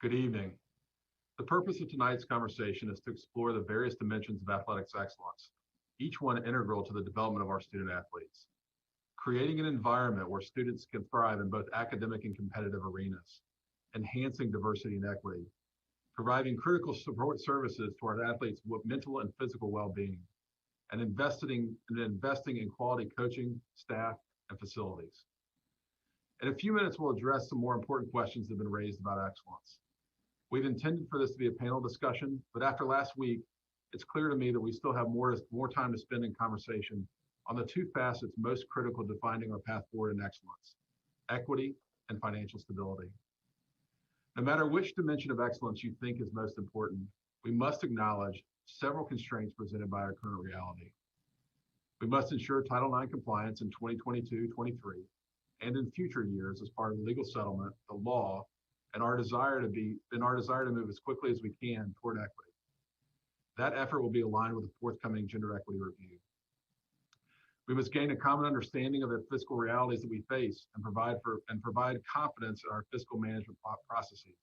Good evening. The purpose of tonight's conversation is to explore the various dimensions of athletics excellence, each one integral to the development of our student athletes. Creating an environment where students can thrive in both academic and competitive arenas, enhancing diversity and equity, providing critical support services to our athletes with mental and physical well-being, and investing in quality coaching, staff, and facilities. In a few minutes, we'll address some more important questions that have been raised about excellence. We'd intended for this to be a panel discussion, but after last week, it's clear to me that we still have more time to spend in conversation on the two facets most critical to finding our path forward in excellence: equity and financial stability. No matter which dimension of excellence you think is most important, we must acknowledge several constraints presented by our current reality. We must ensure Title IX compliance in 2022-23 and in future years as part of the legal settlement, the law, and our desire to move as quickly as we can toward equity. That effort will be aligned with the forthcoming gender equity review. We must gain a common understanding of the fiscal realities that we face and provide confidence in our fiscal management processes.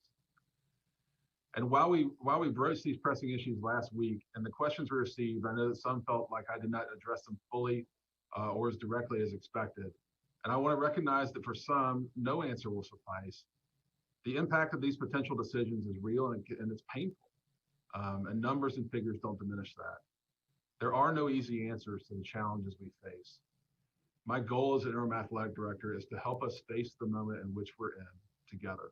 And while we broached these pressing issues last week and the questions we received, I know that some felt like I did not address them fully or as directly as expected. And I want to recognize that for some, no answer will suffice. The impact of these potential decisions is real and it's painful, and numbers and figures don't diminish that. There are no easy answers to the challenges we face. My goal as interim athletic director is to help us face the moment in which we're in together.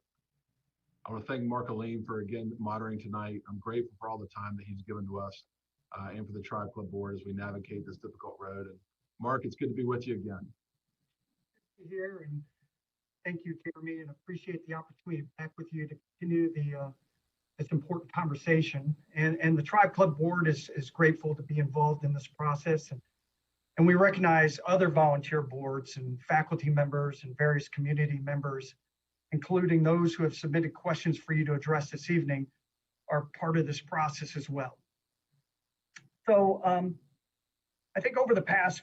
I want to thank Mark Aleem for again moderating tonight. I'm grateful for all the time that he's given to us and for the Tribe Club board as we navigate this difficult road. And Mark, it's good to be with you again. Here and thank you, Jeremy, and appreciate the opportunity to be back with you to continue this important conversation. And the Tribe Club board is grateful to be involved in this process. And we recognize other volunteer boards and faculty members and various community members, including those who have submitted questions for you to address this evening, are part of this process as well. So I think over the past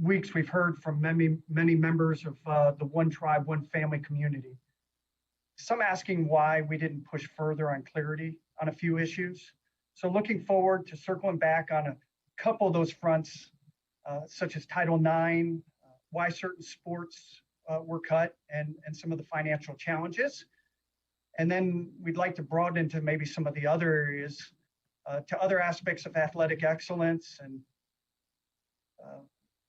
weeks, we've heard from many members of the One Tribe, One Family community. Some asking why we didn't push further on clarity on a few issues. So looking forward to circling back on a couple of those fronts, such as Title IX, why certain sports were cut, and some of the financial challenges. And then we'd like to broaden into maybe some of the other areas to other aspects of athletic excellence and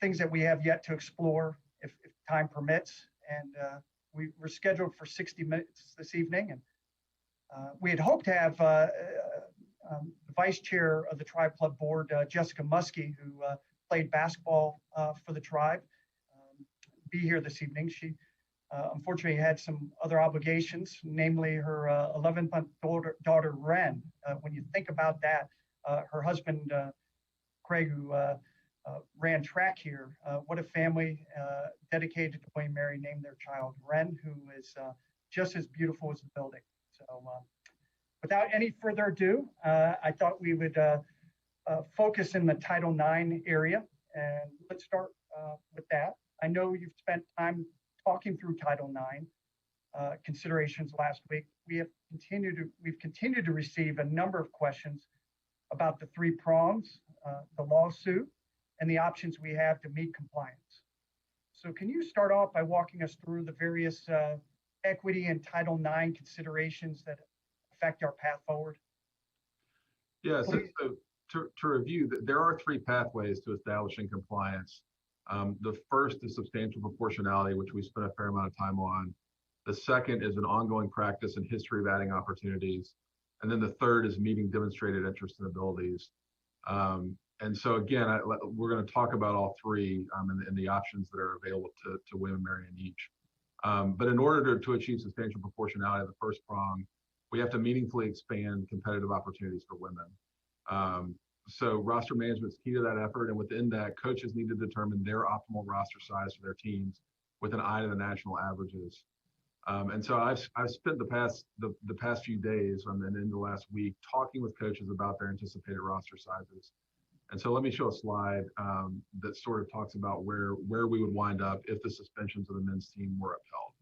things that we have yet to explore if time permits. And we're scheduled for 60 minutes this evening. And we had hoped to have the vice chair of the Tribe Club board, Jessica Muskie, who played basketball for the Tribe, be here this evening. She unfortunately had some other obligations, namely her 11-month daughter, Ren. When you think about that, her husband, Craig, who ran track here. What a family dedicated to William Mary named their child Ren, who is just as beautiful as the building. So without any further ado, I thought we would focus in the Title IX area, and let's start with that. I know you've spent time talking through Title IX considerations last week. We've continued to receive a number of questions about the three prongs, the lawsuit, and the options we have to meet compliance. So can you start off by walking us through the various equity and Title IX considerations that affect our path forward? Yeah, so to review, there are three pathways to establishing compliance. The first is substantial proportionality, which we spent a fair amount of time on. The second is an ongoing practice and history of adding opportunities. And then the third is meeting demonstrated interest and abilities. And so again, we're going to talk about all three and the options that are available to William and Mary in each. But in order to achieve substantial proportionality, the first prong, we have to meaningfully expand competitive opportunities for women. So roster management is key to that effort, and within that, coaches need to determine their optimal roster size for their teams with an eye to the national averages. And so I've spent the past few days and in the last week talking with coaches about their anticipated roster sizes. And so let me show a slide that sort of talks about where we would wind up if the suspensions of the men's team were upheld.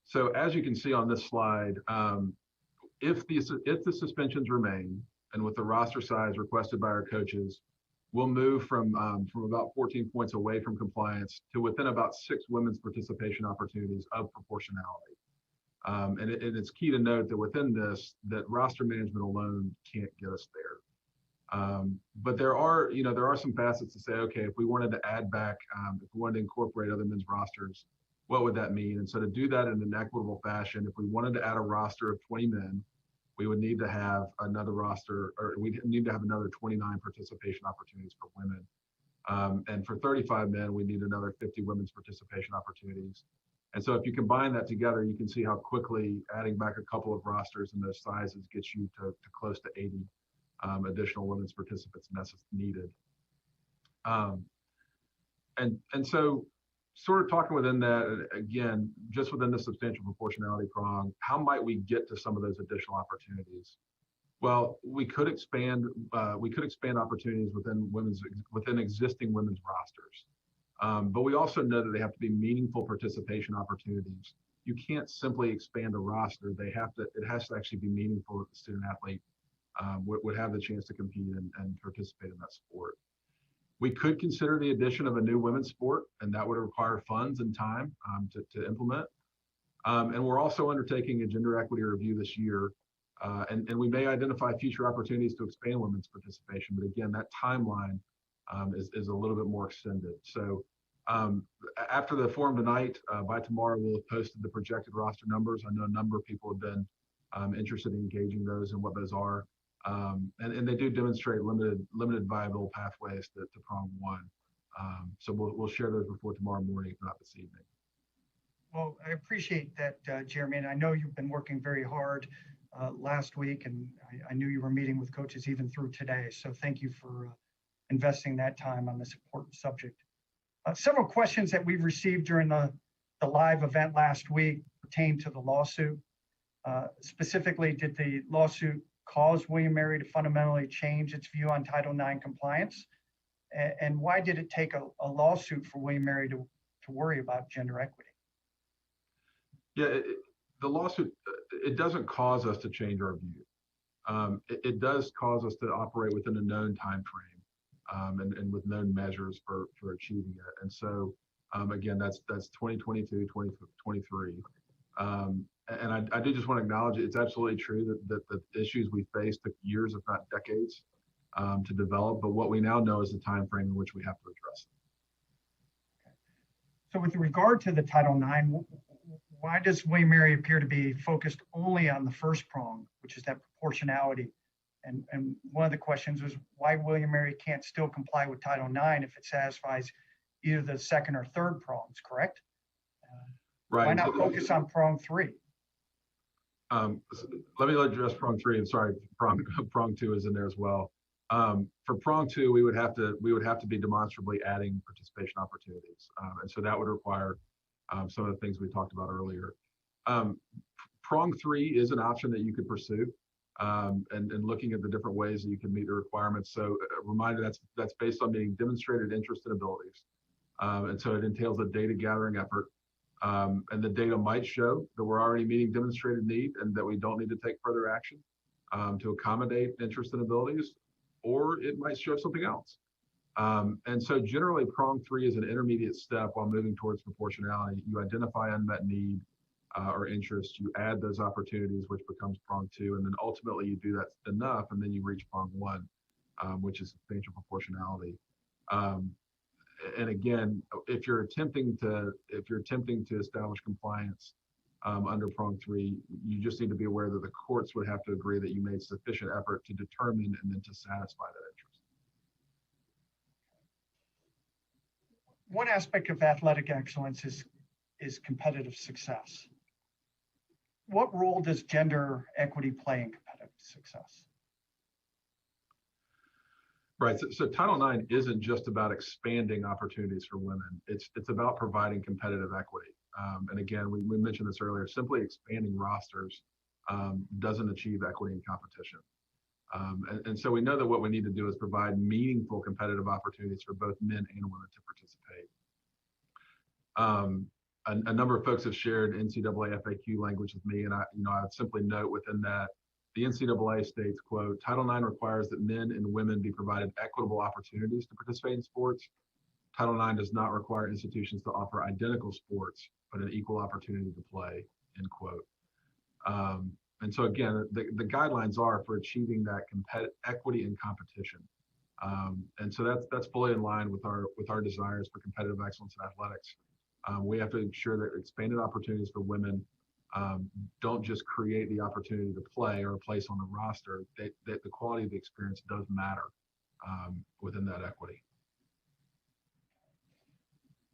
So as you can see on this slide, if the suspensions remain, and with the roster size requested by our coaches, we'll move from about 14 points away from compliance to within about 6 women's participation opportunities of proportionality. And it's key to note that within this, that roster management alone can't get us there. But there are some facets to say, okay, if we wanted to add back, if we wanted to incorporate other men's rosters, what would that mean? And so to do that in an equitable fashion, if we wanted to add a roster of 20 men, we would need to have another roster, or we need to have another 29 participation opportunities for women. And for 35 men, we need another 50 women's participation opportunities. And so if you combine that together, you can see how quickly adding back a couple of rosters in those sizes gets you to close to 80 additional women's participants needed. And so sort of talking within that, again, just within the substantial proportionality prong, how might we get to some of those additional opportunities? Well, we could expand opportunities within existing women's rosters. But we also know that they have to be meaningful participation opportunities. You can't simply expand a roster. It has to actually be meaningful that the student athlete would have the chance to compete and participate in that sport. We could consider the addition of a new women's sport, and that would require funds and time to implement. And we're also undertaking a gender equity review this year, and we may identify future opportunities to expand women's participation. But again, that timeline is a little bit more extended. So after the forum tonight, by tomorrow, we'll have posted the projected roster numbers. I know a number of people have been interested in engaging those and what those are. And they do demonstrate limited viable pathways to prong one. So we'll share those before tomorrow morning, if not this evening. Well, I appreciate that, Jeremy, and I know you've been working very hard last week, and I knew you were meeting with coaches even through today. So thank you for investing that time on this important subject. Several questions that we've received during the live event last week pertain to the lawsuit. Specifically, did the lawsuit cause William & Mary to fundamentally change its view on Title IX compliance? And why did it take a lawsuit for William & Mary to worry about gender equity? Yeah, the lawsuit, it doesn't cause us to change our view. It does cause us to operate within a known time frame and with known measures for achieving it. And so, again, that's 2022, 2023. And I do just want to acknowledge it's absolutely true that the issues we face took years, if not decades, to develop. But what we now know is the time frame in which we have to address it. So with regard to the Title IX, why does William & Mary appear to be focused only on the first prong, which is that proportionality? And one of the questions was why William & Mary can't still comply with Title IX if it satisfies either the second or third prongs, correct? Right. Why not focus on prong 3? Let me address prong 3. And sorry, prong 2 is in there as well. For prong 2, we would have to be demonstrably adding participation opportunities, and so that would require some of the things we talked about earlier. Prong 3 is an option that you could pursue, and looking at the different ways that you can meet the requirements. So a reminder, that's based on meeting demonstrated interest and abilities, and so it entails a data gathering effort. And the data might show that we're already meeting demonstrated need and that we don't need to take further action to accommodate interest and abilities, or it might show something else. And so generally prong 3 is an intermediate step while moving towards proportionality. You identify unmet need or interest, you add those opportunities, which becomes prong 2, and then ultimately you do that enough, and then you reach prong 1, which is substantial proportionality. And again, if you're attempting to establish compliance under prong 3, you just need to be aware that the courts would have to agree that you made sufficient effort to determine and then to satisfy that interest. One aspect of athletic excellence is competitive success. What role does gender equity play in competitive success? Right. So Title IX isn't just about expanding opportunities for women. It's about providing competitive equity. And again, we mentioned this earlier. Simply expanding rosters doesn't achieve equity in competition. And so we know that what we need to do is provide meaningful competitive opportunities for both men and women to participate. a number of folks have shared NCAA FAQ language with me, and I would simply note within that the NCAA states, quote, Title IX requires that men and women be provided equitable opportunities to participate in sports. Title IX does not require institutions to offer identical sports, but an equal opportunity to play, end quote. And so again, the guidelines are for achieving that equity in competition. And so that's fully in line with our desires for competitive excellence in athletics. We have to ensure that expanded opportunities for women don't just create the opportunity to play or a place on the roster. That the quality of the experience does matter within that equity.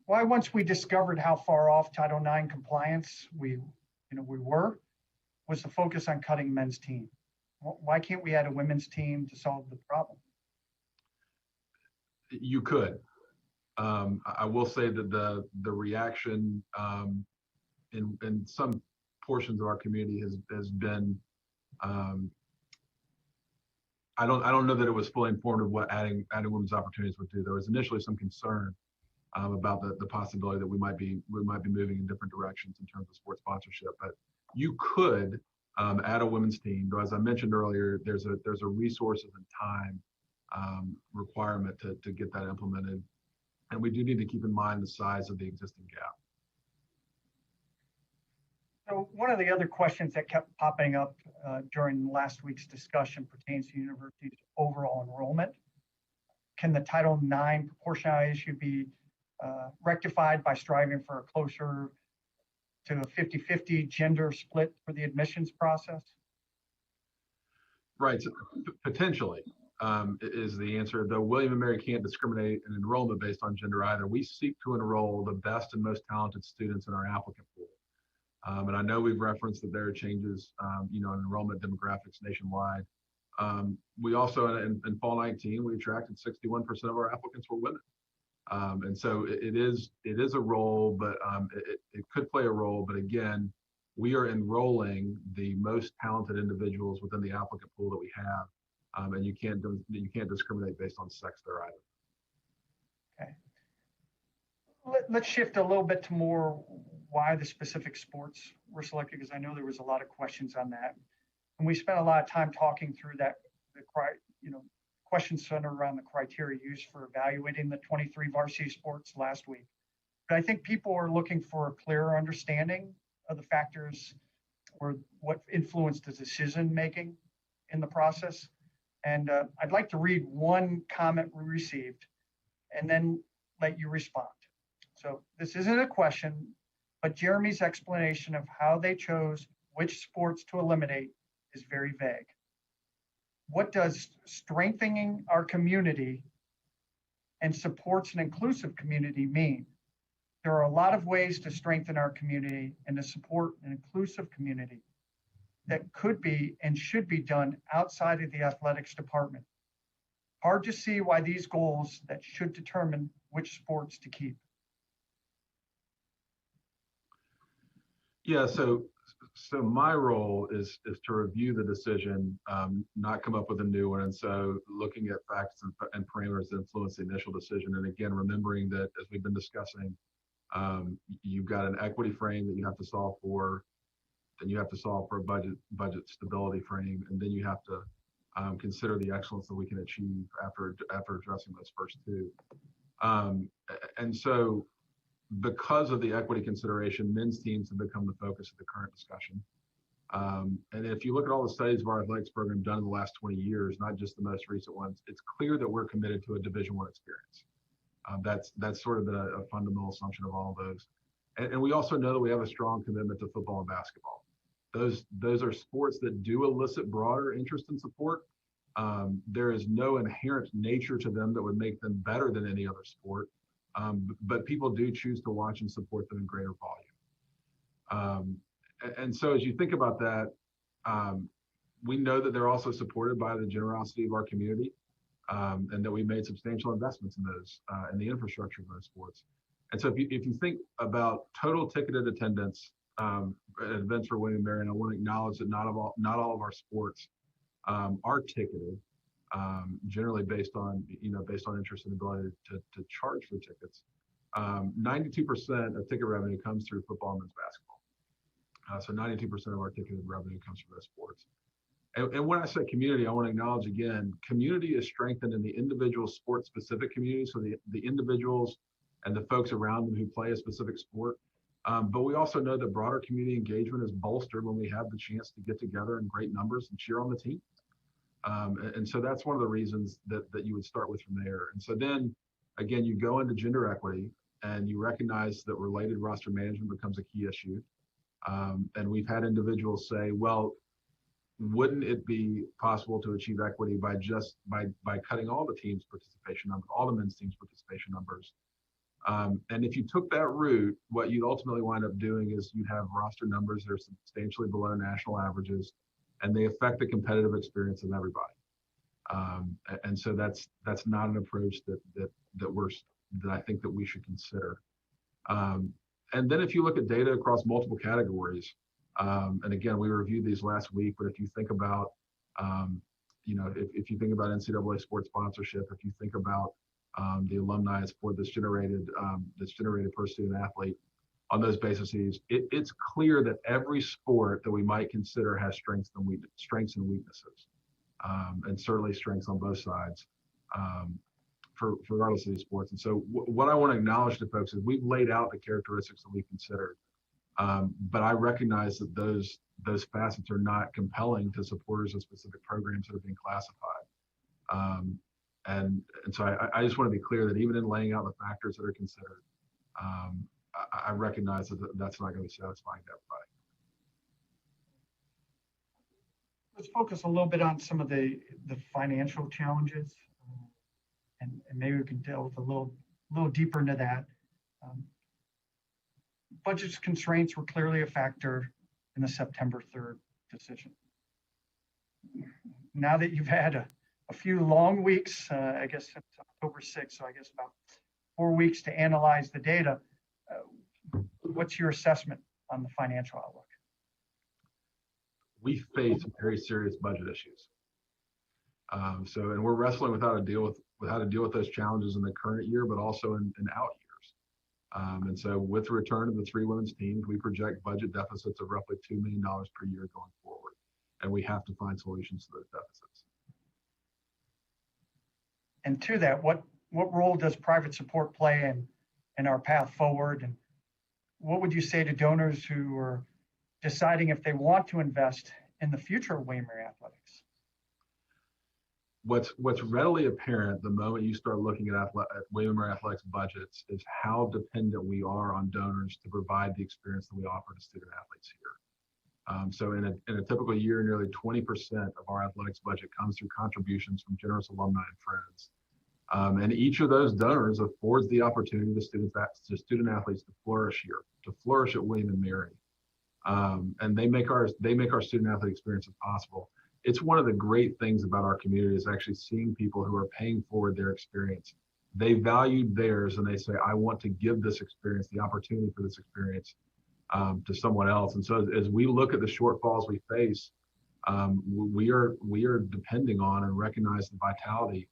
Why, once we discovered how far off Title IX compliance we were, was the focus on cutting men's team. Why can't we add a women's team to solve the problem? You could. I will say that the reaction in some portions of our community has been. I don't know that it was fully informed of what adding women's opportunities would do. There was initially some concern about the possibility that we might be moving in different directions in terms of sports sponsorship. But you could add a women's team, though as I mentioned earlier, there's a resources and time requirement to get that implemented, and we do need to keep in mind the size of the existing gap. So one of the other questions that kept popping up during last week's discussion pertains to universities' overall enrollment. Can the Title IX proportionality issue be rectified by striving for a closer to a 50-50 gender split for the admissions process? Right, so potentially is the answer. Though William & Mary can't discriminate in enrollment based on gender either, we seek to enroll the best and most talented students in our applicant pool. And I know we've referenced that there are changes, in enrollment demographics nationwide. We also, in fall 19, we attracted 61% of our applicants were women. And so it is a role, but it could play a role. But again, we are enrolling the most talented individuals within the applicant pool that we have, and you can't discriminate based on sex there either. Okay. Let's shift a little bit to more why the specific sports were selected, because I know there was a lot of questions on that, and we spent a lot of time talking through that. Questions centered around the criteria used for evaluating the 23 varsity sports last week. But I think people are looking for a clearer understanding of the factors or what influenced the decision making in the process. And I'd like to read one comment we received and then let you respond. So this isn't a question, but Jeremy's explanation of how they chose which sports to eliminate is very vague. What does strengthening our community and supports an inclusive community mean? There are a lot of ways to strengthen our community and to support an inclusive community that could be and should be done outside of the athletics department. Hard to see why these goals that should determine which sports to keep. Yeah, so my role is to review the decision, not come up with a new one. And so looking at facts and parameters that influence the initial decision. And again, remembering that as we've been discussing, you've got an equity frame that you have to solve for, then you have to solve for a budget stability frame, and then you have to consider the excellence that we can achieve after addressing those first two. And so because of the equity consideration, men's teams have become the focus of the current discussion. And if you look at all the studies of our athletics program done in the last 20 years, not just the most recent ones, it's clear that we're committed to a Division I experience. That's sort of a fundamental assumption of all of those. And we also know that we have a strong commitment to football and basketball. Those are sports that do elicit broader interest and support. There is no inherent nature to them that would make them better than any other sport. But people do choose to watch and support them in greater volume. And so as you think about that, we know that they're also supported by the generosity of our community, and that we made substantial investments in those, in the infrastructure of those sports. And so if you think about total ticketed attendance at events for William & Mary, and I want to acknowledge that not all of our sports are ticketed. Generally based on interest and ability to charge for tickets. 92% of ticket revenue comes through football and men's basketball. So 92% of our ticketed revenue comes from those sports. And when I say community, I want to acknowledge again, community is strengthened in the individual sport-specific community. So the individuals and the folks around them who play a specific sport. But we also know that broader community engagement is bolstered when we have the chance to get together in great numbers and cheer on the team. And so that's one of the reasons that you would start with from there. And so then, again, you go into gender equity and you recognize that related roster management becomes a key issue. And we've had individuals say, well, wouldn't it be possible to achieve equity by cutting all the teams' participation numbers, all the men's teams' participation numbers? And if you took that route, what you'd ultimately wind up doing is you'd have roster numbers that are substantially below national averages, and they affect the competitive experience of everybody. And so that's not an approach that I think that we should consider. And then if you look at data across multiple categories, and again, we reviewed these last week, but if you think about, if you think about NCAA sports sponsorship, if you think about the alumni support that's generated per student athlete on those bases, it's clear that every sport that we might consider has strengths and weaknesses, and certainly strengths on both sides, regardless of these sports. And so what I want to acknowledge to folks is we've laid out the characteristics that we considered. But I recognize that those facets are not compelling to supporters of specific programs that are being classified. And so I just want to be clear that even in laying out the factors that are considered, I recognize that that's not going to be satisfying to everybody. Let's focus a little bit on some of the financial challenges, and maybe we can delve a little deeper into that. Budget constraints were clearly a factor in the September 3rd decision. Now that you've had a few long weeks, I guess it's October 6th, so I guess about 4 weeks to analyze the data, what's your assessment on the financial outlook? We face very serious budget issues. And we're wrestling with how to deal with those challenges in the current year, but also in out years. And so with the return of the 3 women's teams, we project budget deficits of roughly $2 million per year going forward. And we have to find solutions to those deficits. And to that, what role does private support play in our path forward? And what would you say to donors who are deciding if they want to invest in the future of William & Mary Athletics? What's readily apparent the moment you start looking at William & Mary Athletics budgets is how dependent we are on donors to provide the experience that we offer to student athletes here. So in a typical year, nearly 20% of our athletics budget comes through contributions from generous alumni and friends. And each of those donors affords the opportunity to student athletes to flourish here, to flourish at William & Mary. And they make our student athlete experiences possible. It's one of the great things about our community is actually seeing people who are paying forward their experience. They valued theirs and they say, I want to give this experience, the opportunity for this experience to someone else. And so as we look at the shortfalls we face, we are depending on and recognize the vitality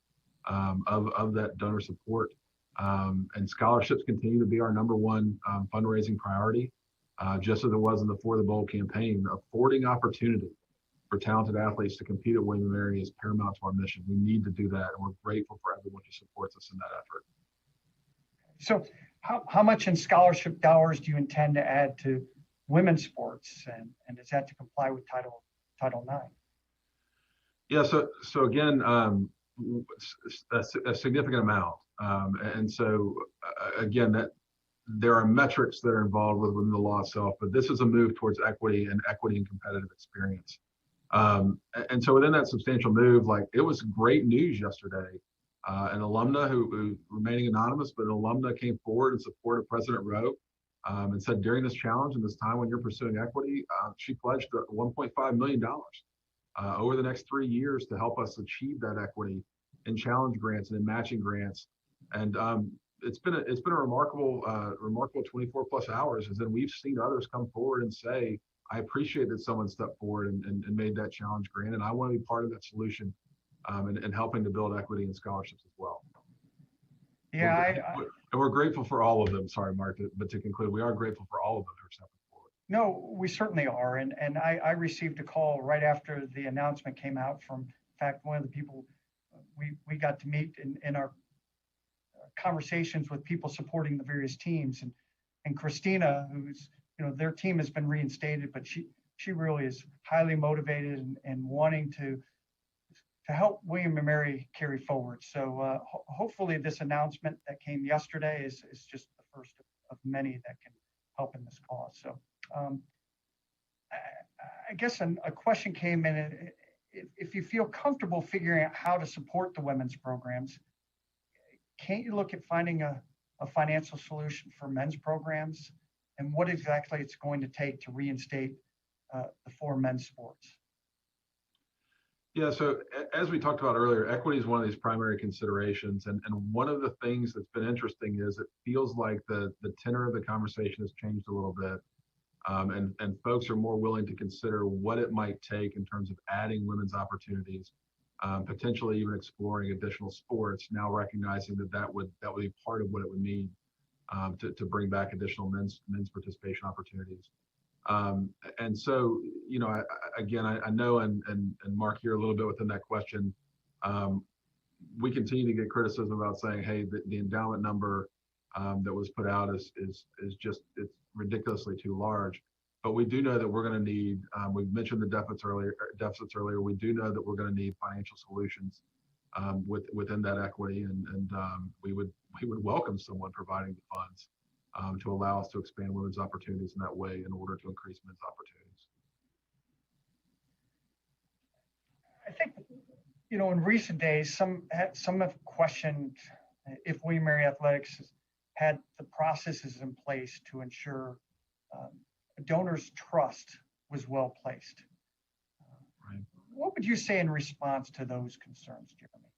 of that donor support. And scholarships continue to be our number one fundraising priority, just as it was in the For the Bowl campaign. Affording opportunity for talented athletes to compete at William & Mary is paramount to our mission. We need to do that, and we're grateful for everyone who supports us in that effort. So how much in scholarship dollars do you intend to add to women's sports, and is that to comply with Title IX? Yeah, so again, a significant amount. And so again, that there are metrics that are involved within the law itself, but this is a move towards equity and competitive experience. And so within that substantial move, like it was great news yesterday. An alumna who remaining anonymous, but an alumna came forward in support of President Rowe and said during this challenge and this time when you're pursuing equity, she pledged $1.5 million over the next 3 years to help us achieve that equity in challenge grants and in matching grants. And it's been a remarkable 24 plus hours, as then we've seen others come forward and say, I appreciate that someone stepped forward and made that challenge grant, and I want to be part of that solution and helping to build equity and scholarships as well. Yeah, And we're grateful for all of them. Sorry, Mark, but to conclude, we are grateful for all of them who are stepping forward. no, we certainly are. And I received a call right after the announcement came out from, in fact, one of the people we got to meet in our conversations with people supporting the various teams. And Christina, who's, their team has been reinstated, but she really is highly motivated and wanting to help William and Mary carry forward. So hopefully this announcement that came yesterday is just the first of many that can help in this cause. So I guess a question came in. If you feel comfortable figuring out how to support the women's programs, can't you look at finding a financial solution for men's programs, and what exactly it's going to take to reinstate the 4 men's sports? Yeah, so as we talked about earlier, equity is one of these primary considerations. And one of the things that's been interesting is it feels like the tenor of the conversation has changed a little bit. And folks are more willing to consider what it might take in terms of adding women's opportunities, potentially even exploring additional sports, now recognizing that would be part of what it would mean to bring back additional men's participation opportunities. And so, I know, and Mark, you're a little bit within that question. We continue to get criticism about saying, hey, the endowment number that was put out is just, it's ridiculously too large. But we do know that we're going to need, we've mentioned the deficits earlier. We do know that we're going to need financial solutions within that equity, and we would welcome someone providing the funds to allow us to expand women's opportunities in that way in order to increase men's opportunities. I think, in recent days, some have questioned if William Mary Athletics had the processes in place to ensure a donor's trust was well placed. Right. What would you say in response to those concerns, Jeremy?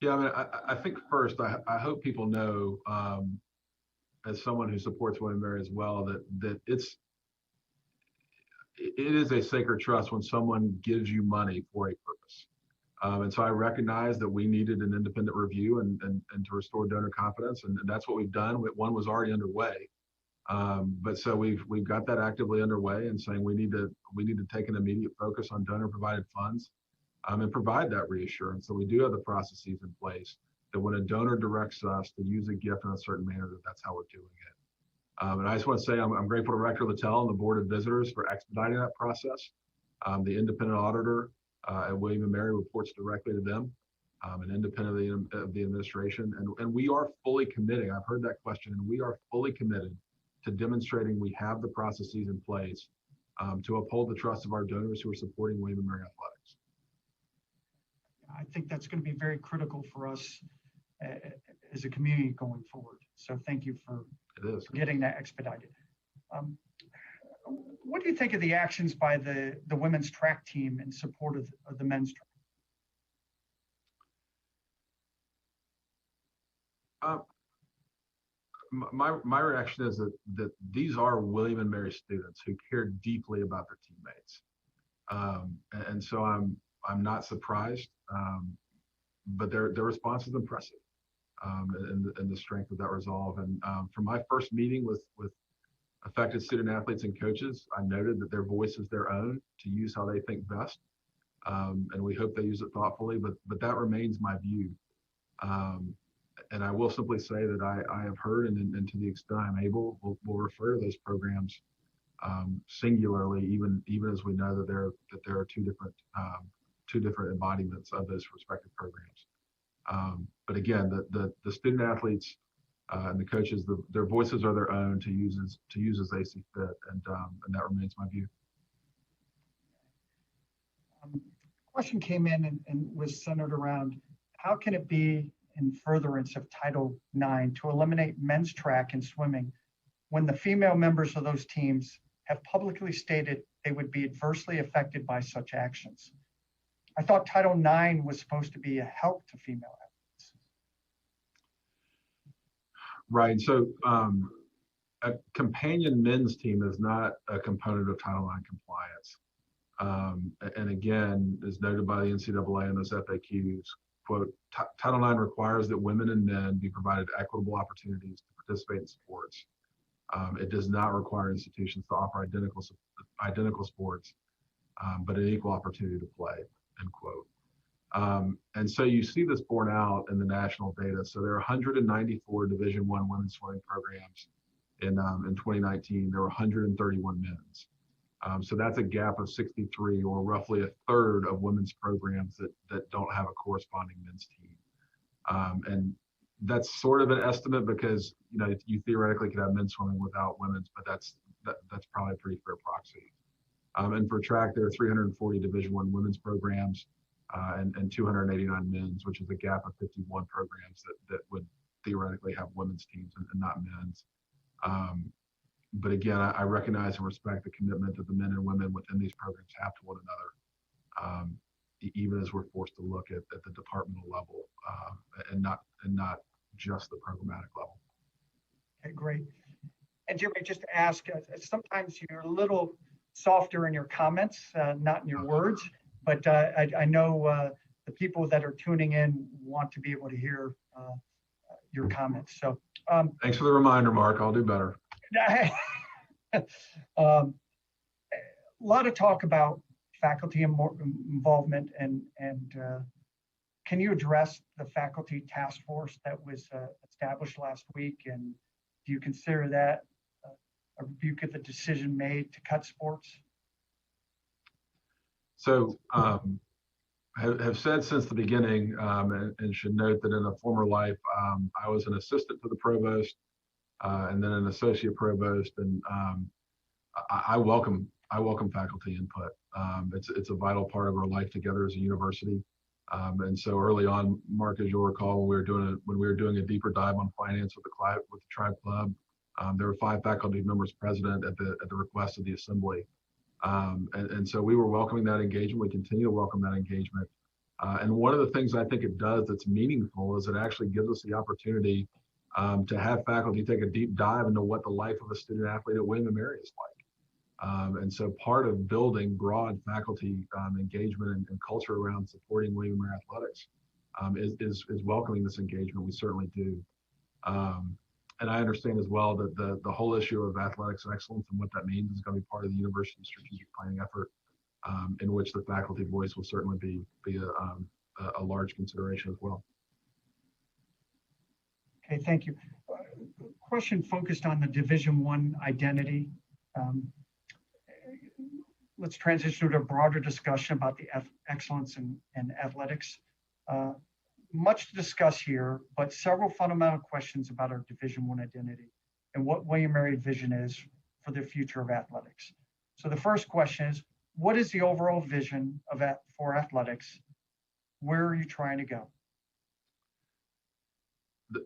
Yeah, I mean, I think first, I hope people know, as someone who supports William & Mary as well, that it is a sacred trust when someone gives you money for a purpose. And so I recognize that we needed an independent review and to restore donor confidence, and that's what we've done. One was already underway, but so we've got that actively underway and saying we need to take an immediate focus on donor provided funds. And provide that reassurance. So we do have the processes in place that when a donor directs us to use a gift in a certain manner, that's how we're doing it. And I just want to say I'm grateful to Rector Littell and the Board of Visitors for expediting that process. The independent auditor at William & Mary reports directly to them, and independently of the administration. And we are fully committing. I've heard that question, and we are fully committed to demonstrating we have the processes in place to uphold the trust of our donors who are supporting William & Mary Athletics. I think that's going to be very critical for us as a community going forward. So thank you for getting that expedited. What do you think of the actions by the women's track team in support of the men's track? My reaction is that these are William & Mary students who care deeply about their teammates. And so I'm not surprised, but their response is impressive, and the strength of that resolve. And from my first meeting with affected student athletes and coaches, I noted that their voice is their own to use how they think best, and we hope they use it thoughtfully. But that remains my view. And I will simply say that I have heard, and to the extent I'm able, we'll refer to those programs singularly, even as we know that there are two different embodiments of those respective programs. But again, the student athletes and the coaches, their voices are their own to use as they see fit, and that remains my view. Question came in and was centered around how can it be in furtherance of Title IX to eliminate men's track and swimming when the female members of those teams have publicly stated they would be adversely affected by such actions. I thought Title IX was supposed to be a help to female athletes. Right. So a companion men's team is not a component of Title IX compliance. And again, as noted by the NCAA and those FAQs, quote, Title IX requires that women and men be provided equitable opportunities to participate in sports. It does not require institutions to offer identical sports, but an equal opportunity to play, end quote. And so you see this borne out in the national data. So there are 194 Division I women's swimming programs in 2019. There were 131 men's. So that's a gap of 63, or roughly a third of women's programs that don't have a corresponding men's team. And that's sort of an estimate because you theoretically could have men's swimming without women's, but that's probably a pretty fair proxy. And for track, there are 340 Division I women's programs and 289 men's, which is a gap of 51 programs that would theoretically have women's teams and not men's. But again, I recognize and respect the commitment that the men and women within these programs have to one another, even as we're forced to look at the departmental level and not just the programmatic level. Okay, great. And Jeremy, just to ask, sometimes you're a little softer in your comments, not in your words, but I know the people that are tuning in want to be able to hear your comments. So thanks for the reminder, Mark. I'll do better. A lot of talk about faculty involvement and can you address the faculty task force that was established last week, and do you consider that a rebuke of the decision made to cut sports? So have said since the beginning, and should note that in a former life, I was an assistant to the provost and then an associate provost, and I welcome faculty input. It's a vital part of our life together as a university. And so early on, Mark, as you'll recall, when we were doing a deeper dive on finance with the Tribe Club, there were 5 faculty members present at the request of the assembly. And so we were welcoming that engagement. We continue to welcome that engagement. And one of the things I think it does that's meaningful is it actually gives us the opportunity to have faculty take a deep dive into what the life of a student athlete at William & Mary is like. And so part of building broad faculty engagement and culture around supporting William & Mary athletics is welcoming this engagement. We certainly do. And I understand as well that the whole issue of athletics excellence and what that means is going to be part of the university's strategic planning effort, in which the faculty voice will certainly be a large consideration as well. Okay, thank you. Question focused on the Division I identity. Let's transition to a broader discussion about the excellence in athletics. Much to discuss here, but several fundamental questions about our Division I identity and what William & Mary's vision is for the future of athletics. So the first question is, what is the overall vision for athletics? Where are you trying to go?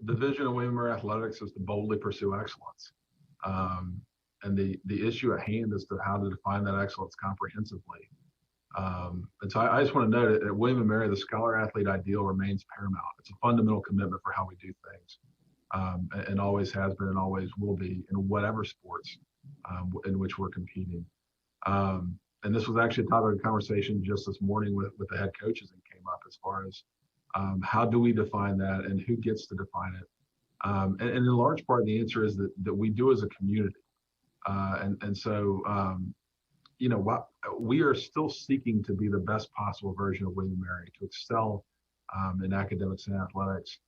The vision of William & Mary Athletics is to boldly pursue excellence. And the issue at hand is to how to define that excellence comprehensively. And so I just want to note at William & Mary, the scholar-athlete ideal remains paramount. It's a fundamental commitment for how we do things, and always has been and always will be in whatever sports in which we're competing. And this was actually a topic of conversation just this morning with the head coaches and came up as far as how do we define that and who gets to define it. And in large part, the answer is that we do as a community. And so, we are still seeking to be the best possible version of William & Mary, to excel in academics and athletics.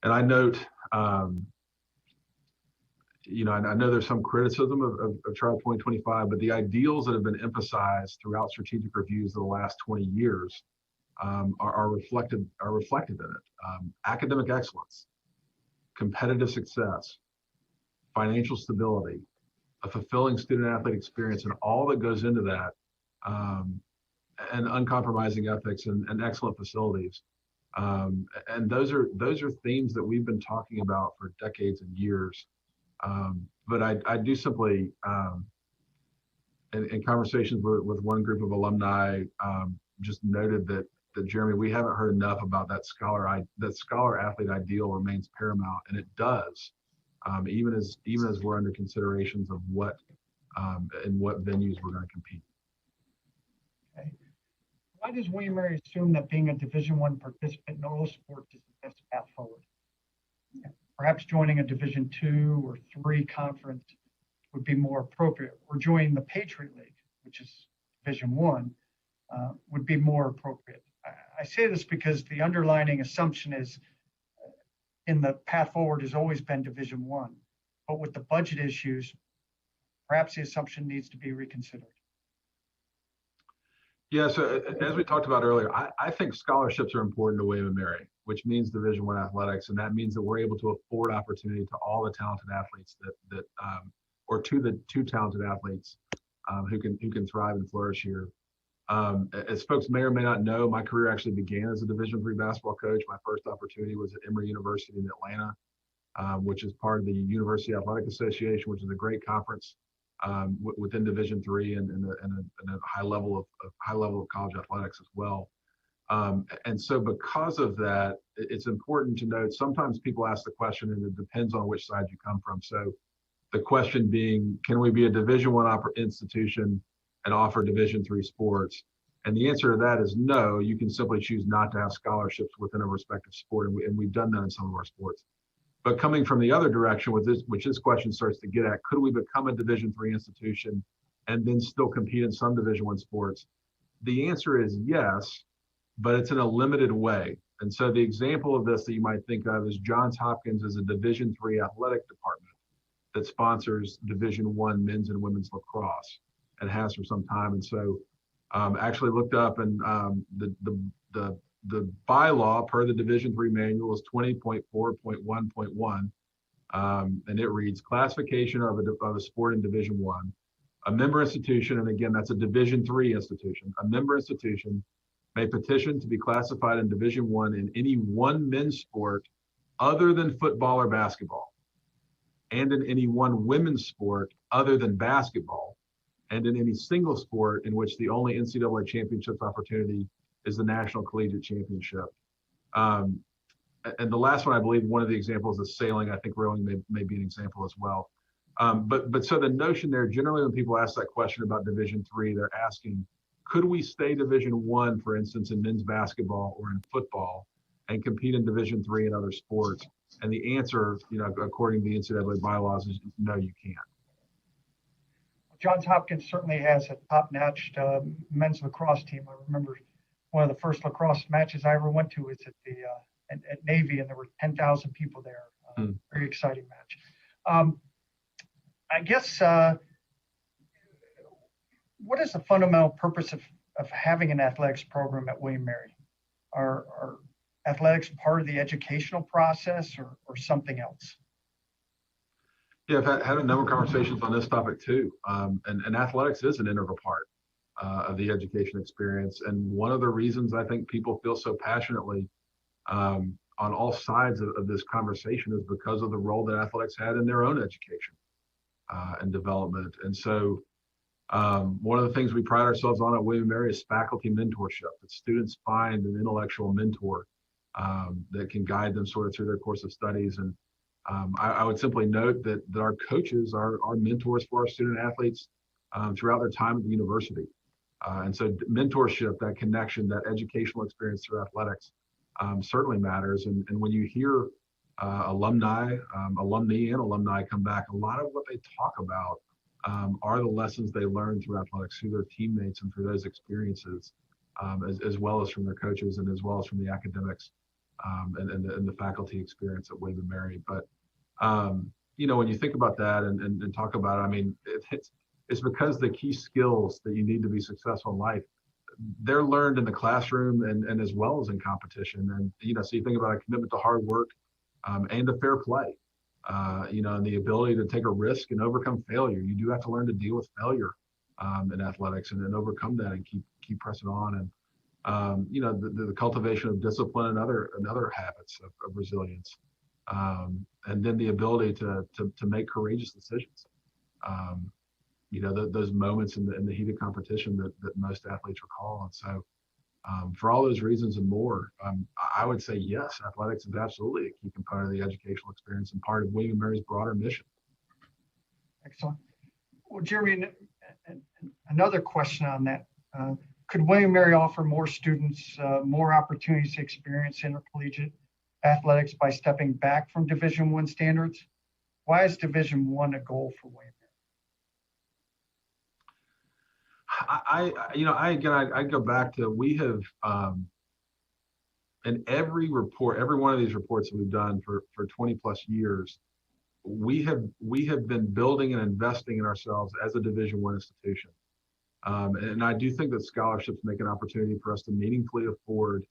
And I note, I know there's some criticism of Tribe 2025, but the ideals that have been emphasized throughout strategic reviews of the last 20 years are reflected in it. Academic excellence, competitive success, financial stability, a fulfilling student-athlete experience, and all that goes into that, and uncompromising ethics and excellent facilities. And those are themes that we've been talking about for decades and years. But I do simply, in conversations with one group of alumni, just noted that Jeremy, we haven't heard enough about that scholar-athlete ideal remains paramount, and it does. Even as we're under considerations of what in what venues we're going to compete. Okay. Why does William Mary assume that being a Division I participant in all sports is the best path forward? Perhaps joining a Division II or III conference would be more appropriate, or joining the Patriot League, which is Division I, would be more appropriate. I say this because the underlying assumption is in the path forward has always been Division I, but with the budget issues, perhaps the assumption needs to be reconsidered. Yeah, so as we talked about earlier, I think scholarships are important to William & Mary, which means Division I athletics, and that means that we're able to afford opportunity to all the talented athletes or to the two talented athletes who can thrive and flourish here. As folks may or may not know, my career actually began as a Division III basketball coach. My first opportunity was at Emory University in Atlanta, which is part of the University Athletic Association, which is a great conference within Division III and a high level of college athletics as well. And so because of that, it's important to note, sometimes people ask the question and it depends on which side you come from. So the question being, can we be a Division I institution and offer Division III sports? And the answer to that is no. You can simply choose not to have scholarships within a respective sport, and we've done that in some of our sports. But coming from the other direction, which this question starts to get at, could we become a Division III institution and then still compete in some Division I sports? The answer is yes, but it's in a limited way. And so the example of this that you might think of is Johns Hopkins is a Division III athletic department that sponsors Division I men's and women's lacrosse and has for some time. And so actually looked up, and the bylaw per the Division III manual is 20.4.1.1, and it reads: classification of a sport in Division I. A member institution, and again, that's a Division III institution, a member institution may petition to be classified in Division I in any one men's sport other than football or basketball, and in any one women's sport other than basketball, and in any single sport in which the only NCAA championships opportunity is the National Collegiate Championship. And the last one, I believe, one of the examples is sailing. I think rowing may be an example as well. But so the notion there, generally when people ask that question about Division III, they're asking, could we stay Division I, for instance, in men's basketball or in football, and compete in Division III in other sports? And the answer, according to the NCAA bylaws, is no, you can't. Johns Hopkins certainly has a top-notch men's lacrosse team. I remember one of the first lacrosse matches I ever went to was at Navy, and there were 10,000 people there. Very exciting match. I guess, what is the fundamental purpose of having an athletics program at William Mary? Are athletics part of the educational process or something else? Yeah, I've had a number of conversations on this topic too. And athletics is an integral part of the education experience. And one of the reasons I think people feel so passionately on all sides of this conversation is because of the role that athletics had in their own education and development. And so one of the things we pride ourselves on at William & Mary is faculty mentorship, that students find an intellectual mentor that can guide them sort of through their course of studies. And I would simply note that our coaches are mentors for our student athletes throughout their time at the university. And so mentorship, that connection, that educational experience through athletics certainly matters. And when you hear alumni and alumni come back, a lot of what they talk about are the lessons they learned through athletics, through their teammates and through those experiences, as well as from their coaches and as well as from the academics and the faculty experience at William & Mary. But, when you think about that and talk about it, I mean, it's because the key skills that you need to be successful in life, they're learned in the classroom and as well as in competition. And, so you think about a commitment to hard work and to fair play, and the ability to take a risk and overcome failure. You do have to learn to deal with failure in athletics and then overcome that and keep pressing on. And, the cultivation of discipline and other habits of resilience. And then the ability to make courageous decisions. Those moments in the heat of competition that most athletes recall. And so for all those reasons and more, I would say, yes, athletics is absolutely a key component of the educational experience and part of William & Mary's broader mission. Excellent. Well, Jeremy, another question on that. could William Mary offer more students more opportunities to experience intercollegiate athletics by stepping back from Division I standards? Why is Division I a goal for William I go back to, we have, in every report, every one of these reports that we've done for 20 plus years, we have been building and investing in ourselves as a Division I institution. And I do think that scholarships make an opportunity for us to meaningfully afford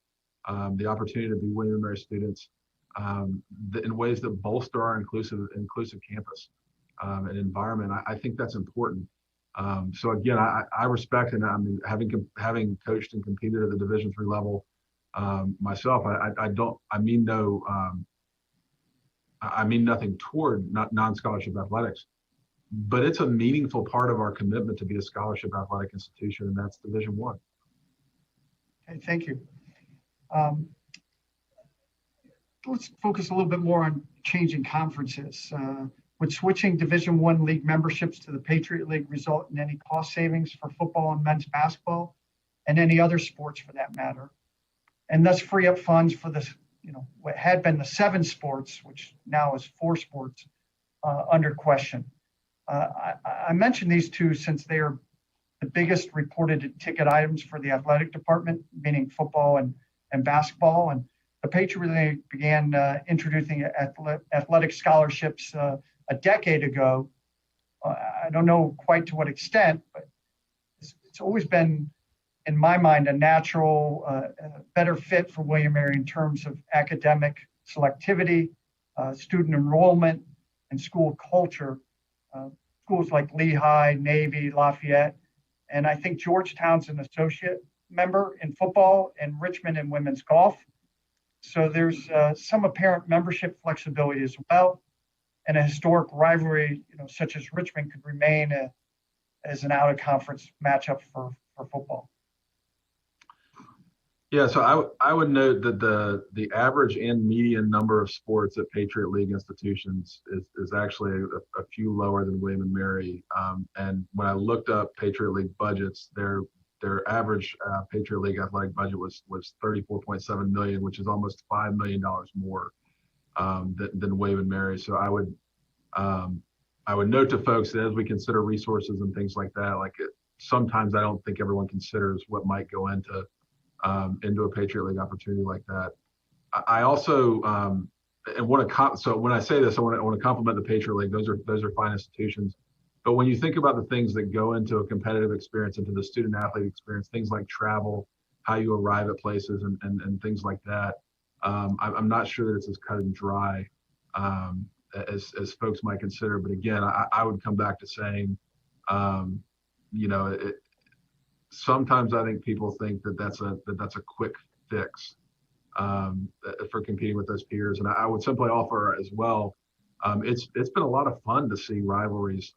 the opportunity to be William & Mary students in ways that bolster our inclusive campus and environment. I think that's important. So again, I respect, and I mean, having coached and competed at the Division III level myself, I mean nothing toward non-scholarship athletics, but it's a meaningful part of our commitment to be a scholarship athletic institution, and that's Division I. Okay, thank you. Let's focus a little bit more on changing conferences. Would switching Division I league memberships to the Patriot League result in any cost savings for football and men's basketball and any other sports for that matter? And thus free up funds for this, what had been the 7 sports, which now is 4 sports under question. I mention these two since they are the biggest reported ticket items for the athletic department, meaning football and basketball. And the Patriot League began introducing athletic scholarships a decade ago. I don't know quite to what extent, but it's always been, in my mind, a natural, better fit for William & Mary in terms of academic selectivity, student enrollment, and school culture. Schools like Lehigh, Navy, Lafayette, and I think Georgetown's an associate member in football and Richmond in women's golf. So there's some apparent membership flexibility as well, and a historic rivalry, such as Richmond, could remain as an out-of-conference matchup for football. Yeah, so I would note that the average and median number of sports at Patriot League institutions is actually a few lower than William & Mary. And when I looked up Patriot League budgets, their average Patriot League athletic budget was $34.7 million, which is almost $5 million more than William & Mary. So I would note to folks that as we consider resources and things like that, sometimes I don't think everyone considers what might go into a Patriot League opportunity like that. I also and want to so when I say this, I want to compliment the Patriot League. Those are fine institutions. But when you think about the things that go into a competitive experience, into the student athlete experience, things like travel, how you arrive at places, and things like that, I'm not sure that it's as cut and dry as folks might consider. But again, I would come back to saying, sometimes I think people think that that's a quick fix for competing with those peers. And I would simply offer as well, it's been a lot of fun to see rivalries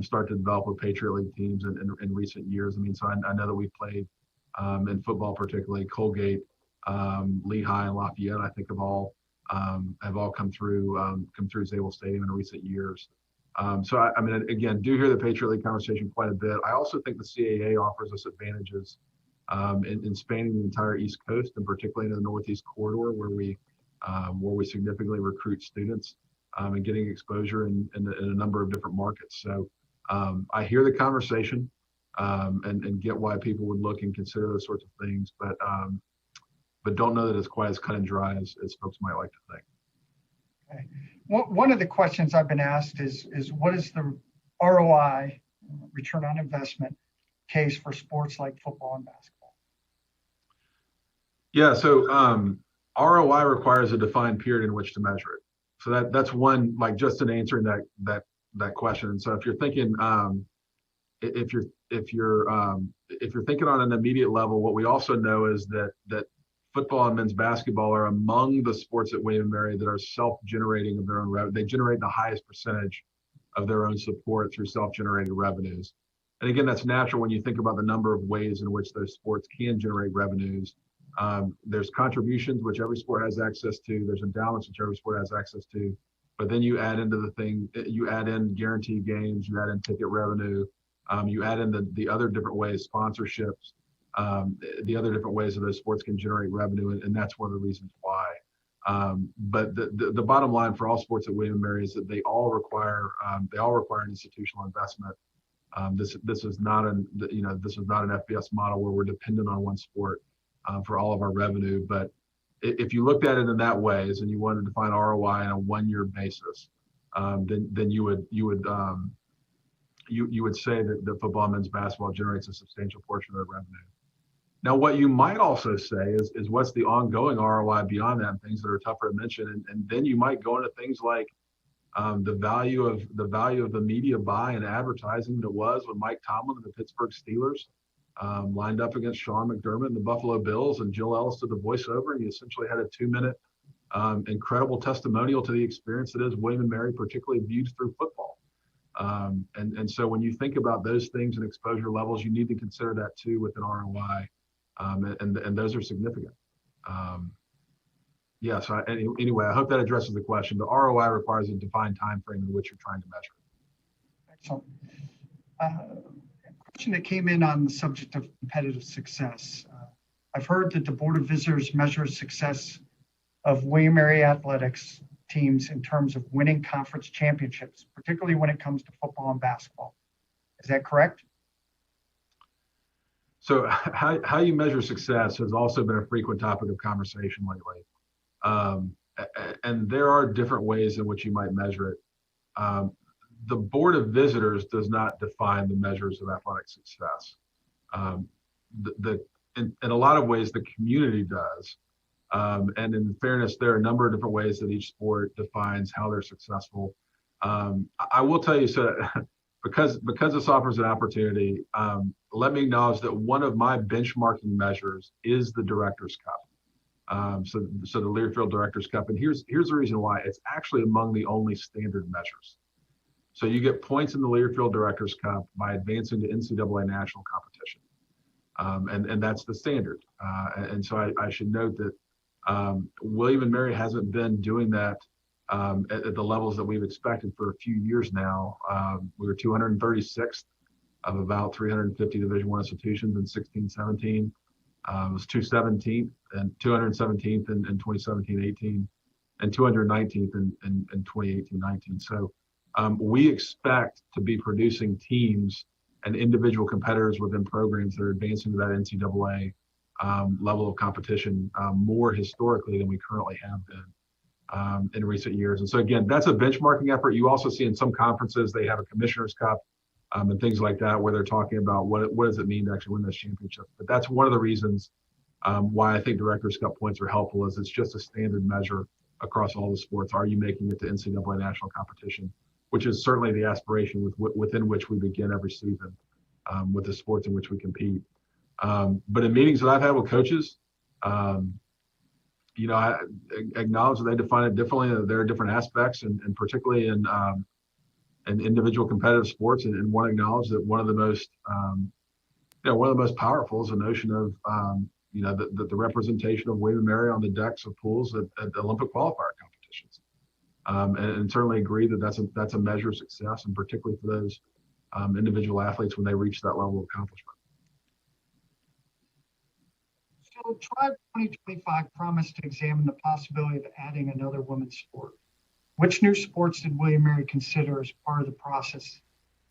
start to develop with Patriot League teams in recent years. I mean, so I know that we've played in football, particularly Colgate, Lehigh, and Lafayette, I think have all come through Zabel Stadium in recent years. So I mean, again, do hear the Patriot League conversation quite a bit. I also think the CAA offers us advantages in spanning the entire East Coast, and particularly in the Northeast corridor, where we significantly recruit students and getting exposure in a number of different markets. So I hear the conversation and get why people would look and consider those sorts of things, but don't know that it's quite as cut and dry as folks might like to think. Okay. One of the questions I've been asked is what is the ROI, return on investment, case for sports like football and basketball? Yeah, so ROI requires a defined period in which to measure it. So that's one, just in answering that question. And so if you're thinking, if you're thinking on an immediate level, what we also know is that football and men's basketball are among the sports at William & Mary that are self-generating of their own revenue. They generate the highest percentage of their own support through self-generated revenues. And again, that's natural when you think about the number of ways in which those sports can generate revenues. There's contributions, which every sport has access to. There's endowments, which every sport has access to. But then you add into the thing, you add in guaranteed games, you add in ticket revenue, you add in the other different ways, sponsorships. the other different ways that those sports can generate revenue, and that's one of the reasons why. But the bottom line for all sports at William & Mary is that they all require an institutional investment. This is not an FBS model where we're dependent on one sport for all of our revenue. But if you looked at it in that ways and you wanted to find ROI on a 1-year basis, then you would say that the football and men's basketball generates a substantial portion of the revenue. Now, what you might also say is what's the ongoing ROI beyond that, and things that are tougher to mention, and then you might go into things like the value of the media buy and advertising that was when Mike Tomlin and the Pittsburgh Steelers lined up against Sean McDermott and the Buffalo Bills, and Jill Ellis did the voiceover, and you essentially had a 2-minute incredible testimonial to the experience that is William & Mary, particularly viewed through football. And so when you think about those things and exposure levels, you need to consider that too with an ROI, and those are significant. Anyway, I hope that addresses the question. The ROI requires a defined time frame in which you're trying to measure. Excellent. A question that came in on the subject of competitive success. I've heard that the Board of Visitors measures success of William & Mary athletics teams in terms of winning conference championships, particularly when it comes to football and basketball. Is that correct? So how you measure success has also been a frequent topic of conversation lately. And there are different ways in which you might measure it. The Board of Visitors does not define the measures of athletic success. In a lot of ways, the community does. And in fairness, there are a number of different ways that each sport defines how they're successful. I will tell you, so because this offers an opportunity, let me acknowledge that one of my benchmarking measures is the Directors Cup. So the Learfield Directors Cup, and here's the reason why. It's actually among the only standard measures. So you get points in the Learfield Directors Cup by advancing to NCAA national competition, and that's the standard. And so I should note that William & Mary hasn't been doing that at the levels that we've expected for a few years now. We were 236th of about 350 Division I institutions in 16-17. It was 217th and 217th in 2017-18, and 219th in 2018-19. So we expect to be producing teams and individual competitors within programs that are advancing to that NCAA level of competition more historically than we currently have been in recent years. And so again, that's a benchmarking effort. You also see in some conferences they have a Commissioner's Cup and things like that, where they're talking about what does it mean to actually win those championships. But that's one of the reasons why I think Directors Cup points are helpful, is it's just a standard measure across all the sports. Are you making it to NCAA national competition, which is certainly the aspiration within which we begin every season with the sports in which we compete. But in meetings that I've had with coaches, I acknowledge that they define it differently. That there are different aspects, and particularly in individual competitive sports, and want to acknowledge that one of the most powerful is the notion of the representation of William & Mary on the decks of pools at Olympic qualifier competitions, and certainly agree that that's a measure of success, and particularly for those individual athletes when they reach that level of accomplishment. So Tribe 2025 promised to examine the possibility of adding another women's sport. Which new sports did William & Mary consider as part of the process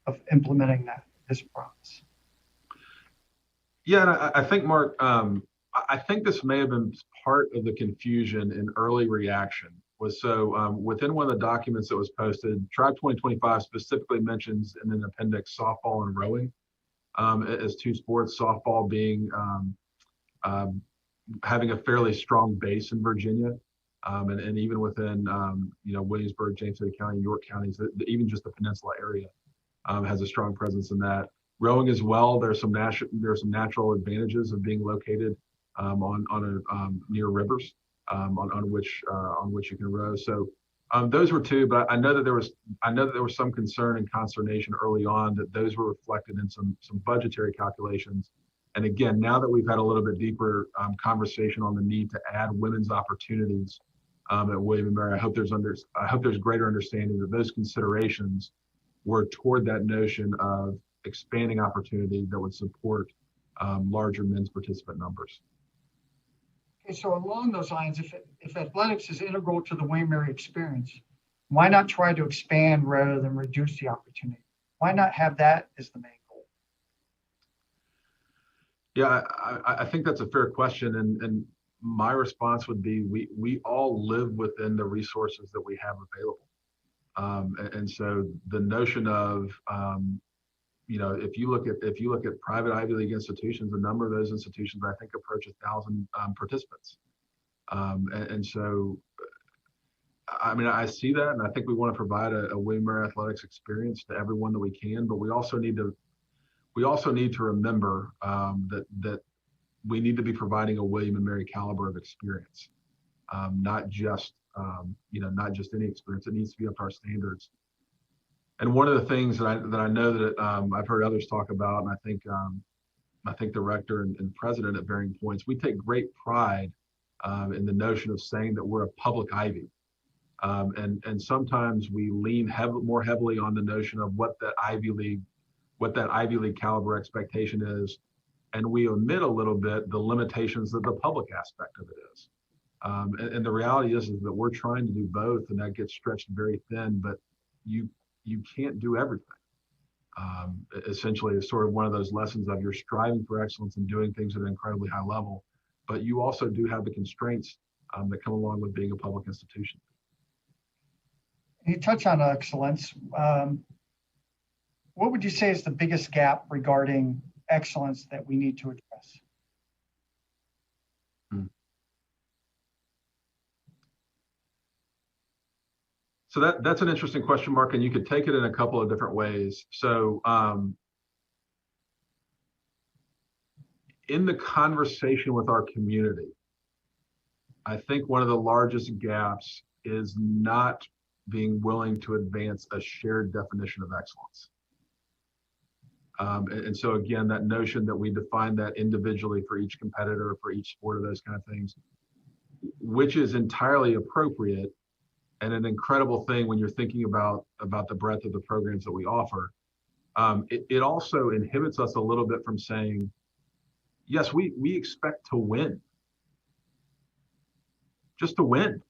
of implementing this promise? Yeah, and I think, Mark, I think this may have been part of the confusion in early reaction. Within one of the documents that was posted, Tribe 2025 specifically mentions in an appendix softball and rowing as two sports, softball being having a fairly strong base in Virginia, and even within Williamsburg, James City County, York counties, even just the peninsula area has a strong presence in that. Rowing as well, there's some natural advantages of being located near rivers on which you can row. So those were two, but I know that there was some concern and consternation early on that those were reflected in some budgetary calculations. And again, now that we've had a little bit deeper conversation on the need to add women's opportunities at William & Mary, I hope there's greater understanding that those considerations were toward that notion of expanding opportunity that would support larger men's participant numbers. Okay, so along those lines, if athletics is integral to the Wayne Mary experience, why not try to expand rather than reduce the opportunity? Why not have that as the main goal? Yeah, I think that's a fair question. And my response would be we all live within the resources that we have available. And so the notion of, if you look at private Ivy League institutions, a number of those institutions I think approach 1,000 participants. And so, I mean, I see that, and I think we want to provide a Wayne Mary athletics experience to everyone that we can. But we also need to remember that we need to be providing a William and Mary caliber of experience, not just any experience. It needs to be up to our standards. And one of the things that I know that I've heard others talk about, and I think the rector and president at varying points, we take great pride in the notion of saying that we're a public Ivy. And sometimes we lean more heavily on the notion of what that Ivy League caliber expectation is, and we omit a little bit the limitations that the public aspect of it is. And the reality is that we're trying to do both, and that gets stretched very thin. But you can't do everything. Essentially, it's sort of one of those lessons of you're striving for excellence and doing things at an incredibly high level, but you also do have the constraints that come along with being a public institution. You touch on excellence. What would you say is the biggest gap regarding excellence that we need to address? So that's an interesting question, Mark, and you could take it in a couple of different ways. So in the conversation with our community, I think one of the largest gaps is not being willing to advance a shared definition of excellence. And so again, that notion that we define that individually for each competitor, for each sport, or those kind of things, which is entirely appropriate and an incredible thing when you're thinking about the breadth of the programs that we offer. It also inhibits us a little bit from saying, yes, we expect to win, just to win.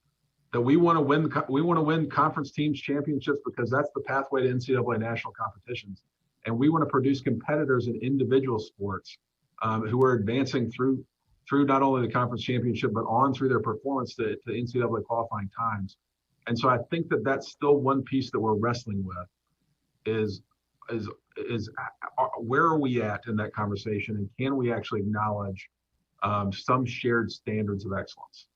That we want to win conference teams championships because that's the pathway to NCAA national competitions, and we want to produce competitors in individual sports who are advancing through not only the conference championship but on through their performance to NCAA qualifying times. And so I think that that's still one piece that we're wrestling with is where are we at in that conversation, and can we actually acknowledge some shared standards of excellence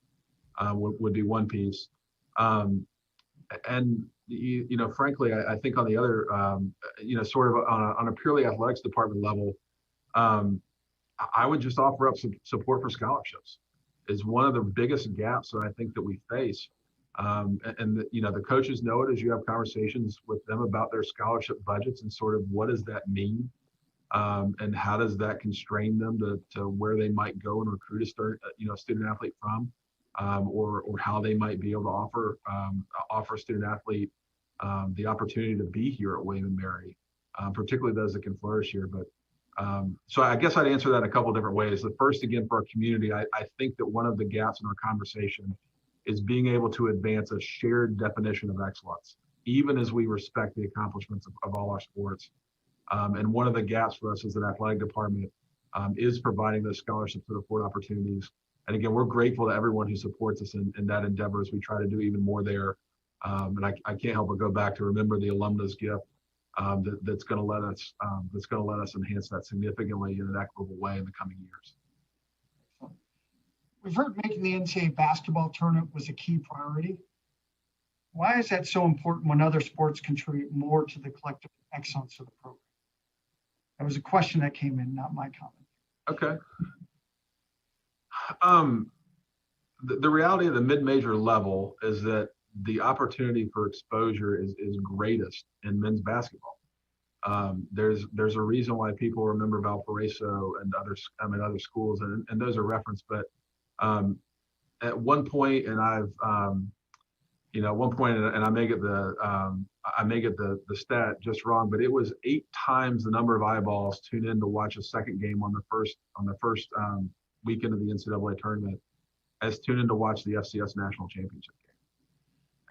would be one piece. And frankly, I think on the other, sort of on a purely athletics department level, I would just offer up some support for scholarships is one of the biggest gaps that I think that we face. The coaches know it as you have conversations with them about their scholarship budgets and sort of what does that mean, and how does that constrain them to where they might go and recruit a student athlete from, or how they might be able to offer a student athlete the opportunity to be here at William & Mary, particularly those that can flourish here. But so I guess I'd answer that in a couple of different ways. The first, again, for our community, I think that one of the gaps in our conversation is being able to advance a shared definition of excellence, even as we respect the accomplishments of all our sports. And one of the gaps for us as an athletic department is providing those scholarships that afford opportunities. And again, we're grateful to everyone who supports us in that endeavor as we try to do even more there. And I can't help but go back to remember the alumnus gift that's going to let us enhance that significantly in an equitable way in the coming years. We've heard making the NCAA basketball tournament was a key priority. Why is that so important when other sports contribute more to the collective excellence of the program? That was a question that came in, not my comment. Okay. The reality of the mid-major level is that the opportunity for exposure is greatest in men's basketball. There's a reason why people remember Valparaiso and other schools, and those are referenced. But at one point, and at one point, and I may get the stat just wrong, but it was 8 times the number of eyeballs tuned in to watch a second game on the first weekend of the NCAA tournament as tuned in to watch the FCS national championship game.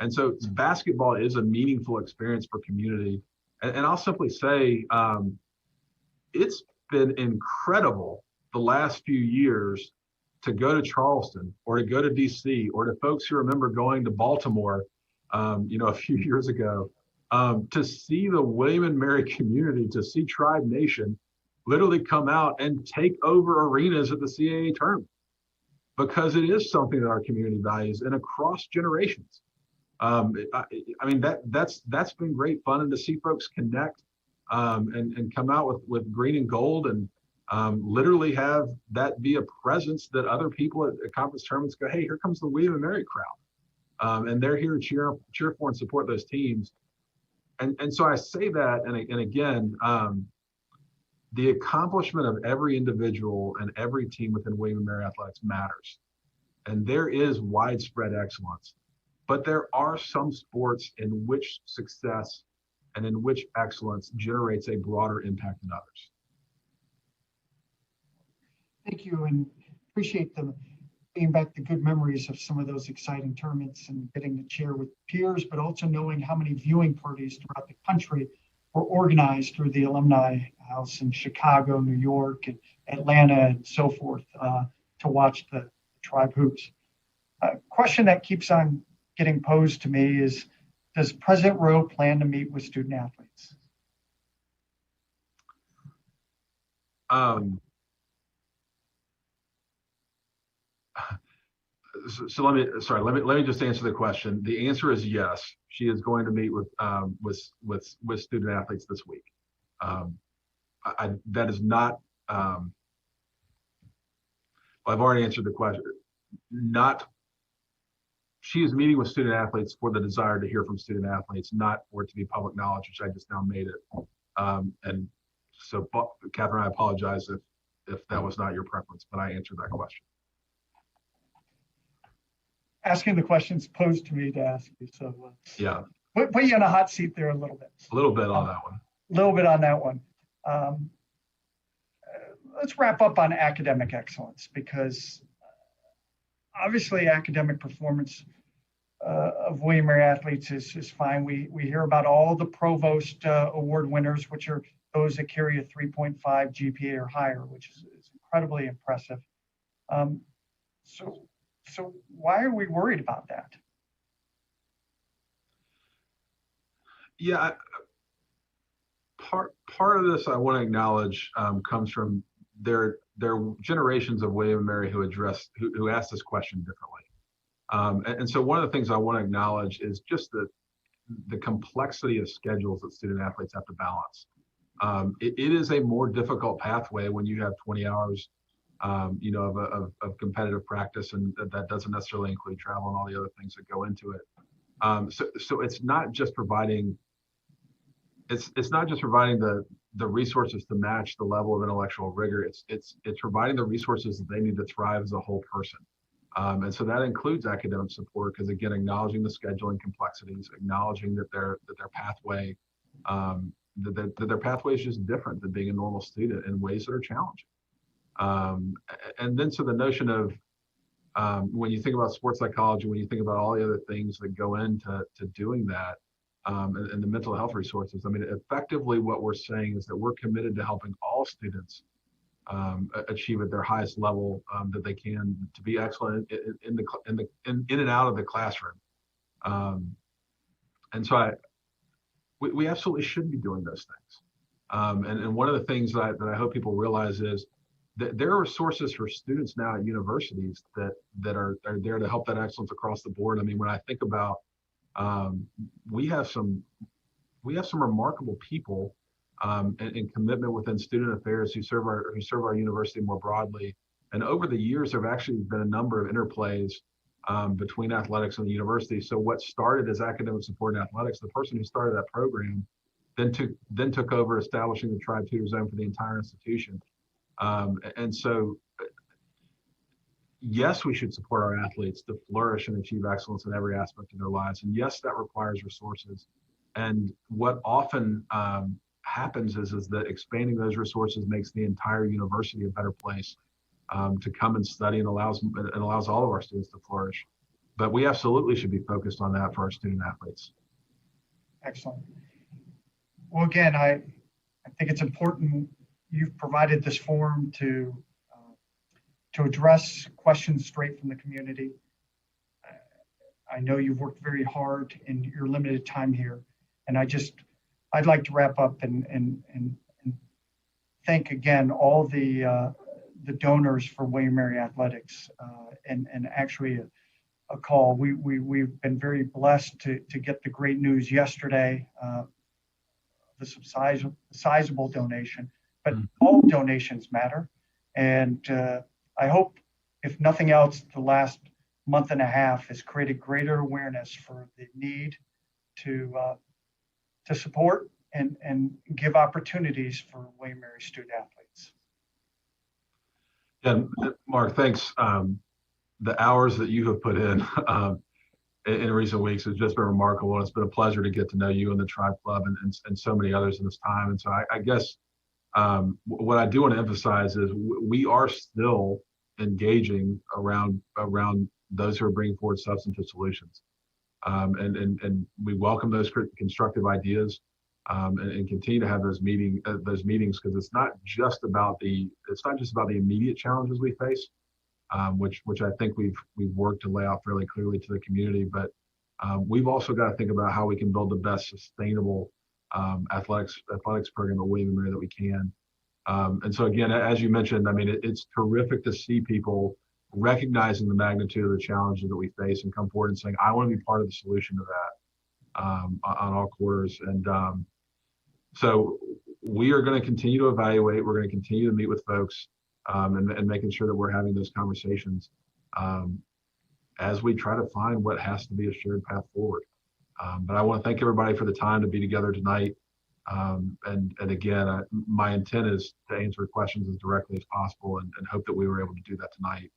And so basketball is a meaningful experience for community. And I'll simply say it's been incredible the last few years to go to Charleston or to go to DC or to folks who remember going to Baltimore, a few years ago, to see the William & Mary community, to see Tribe Nation literally come out and take over arenas at the CAA tournament, because it is something that our community values and across generations. That's been great fun, and to see folks connect and come out with green and gold, and literally have that be a presence that other people at conference tournaments go, hey, here comes the William & Mary crowd. And they're here to cheer for and support those teams. And so I say that, and again, the accomplishment of every individual and every team within William & Mary Athletics matters. And there is widespread excellence. But there are some sports in which success and in which excellence generates a broader impact than others. Thank you, and appreciate bringing back the good memories of some of those exciting tournaments and getting to share with peers, but also knowing how many viewing parties throughout the country were organized through the Alumni House in Chicago, New York, and Atlanta, and so forth, to watch the Tribe hoops. A question that keeps on getting posed to me is, does President Rowe plan to meet with student athletes? So let me just answer the question. The answer is yes. She is going to meet with student athletes this week. That is not. I've already answered the question. She is meeting with student athletes for the desire to hear from student athletes, not for it to be public knowledge, which I just now made it. And so, Catherine, I apologize if that was not your preference, but I answered that question. Asking the questions posed to me to ask you, so yeah, put you in a hot seat there a little bit. A little bit on that one. A little bit on that one. Let's wrap up on academic excellence, because obviously academic performance of William & Mary athletes is fine. We hear about all the Provost Award winners, which are those that carry a 3.5 GPA or higher, which is incredibly impressive. So why are we worried about that? Yeah, part of this I want to acknowledge comes from their generations of William & Mary who asked this question differently. And so one of the things I want to acknowledge is just the complexity of schedules that student athletes have to balance. It is a more difficult pathway when you have 20 hours of competitive practice, and that doesn't necessarily include travel and all the other things that go into it. So it's not just providing the resources to match the level of intellectual rigor. It's providing the resources that they need to thrive as a whole person. And so that includes academic support, because again, acknowledging the scheduling complexities, acknowledging that their pathway their pathway is just different than being a normal student in ways that are challenging. And then so the notion of when you think about sports psychology, when you think about all the other things that go into doing that, and the mental health resources, I mean, effectively what we're saying is that we're committed to helping all students achieve at their highest level that they can, to be excellent in and out of the classroom. And so we absolutely should be doing those things. And one of the things that I hope people realize is that there are resources for students now at universities that are there to help that excellence across the board. I mean, when I think about we have some remarkable people and commitment within student affairs who serve our university more broadly. And over the years, there have actually been a number of interplays between athletics and the university. So what started as academic support in athletics, the person who started that program then took over establishing the Tribe Tutor Zone for the entire institution. And so yes, we should support our athletes to flourish and achieve excellence in every aspect of their lives. And yes, that requires resources. And what often happens is that expanding those resources makes the entire university a better place to come and study, and allows all of our students to flourish. But we absolutely should be focused on that for our student athletes. Excellent. Well, again, I think it's important you've provided this forum to address questions straight from the community. I know you've worked very hard in your limited time here, and I'd like to wrap up and thank again all the donors for William & Mary Athletics, and actually a call. We've been very blessed to get the great news yesterday, the sizable donation, but all donations matter. And I hope, if nothing else, the last month and a half has created greater awareness for the need to support and give opportunities for William & Mary student athletes. And Mark, thanks. The hours that you have put in recent weeks has just been remarkable. And it's been a pleasure to get to know you and the Tribe Club and so many others in this time. And so I guess what I do want to emphasize is we are still engaging around those who are bringing forward substantive solutions. And we welcome those constructive ideas, and continue to have those meetings, because it's not just about the immediate challenges we face, which I think we've worked to lay out fairly clearly to the community, but we've also got to think about how we can build the best sustainable athletics program at William & Mary that we can. And so again, as you mentioned, I mean, it's terrific to see people recognizing the magnitude of the challenges that we face and come forward and saying, I want to be part of the solution to that on all quarters. And so we are going to continue to evaluate. We're going to continue to meet with folks, and making sure that we're having those conversations as we try to find what has to be a shared path forward. But I want to thank everybody for the time to be together tonight. And again, my intent is to answer questions as directly as possible, and hope that we were able to do that tonight.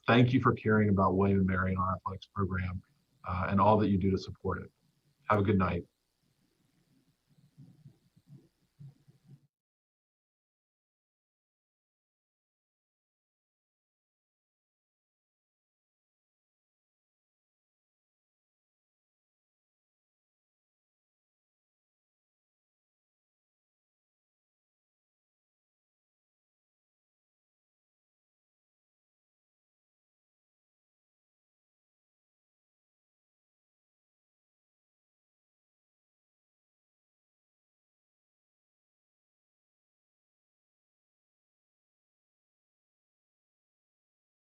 Thank you for caring about William & Mary and our athletics program, and all that you do to support it. Have a good night.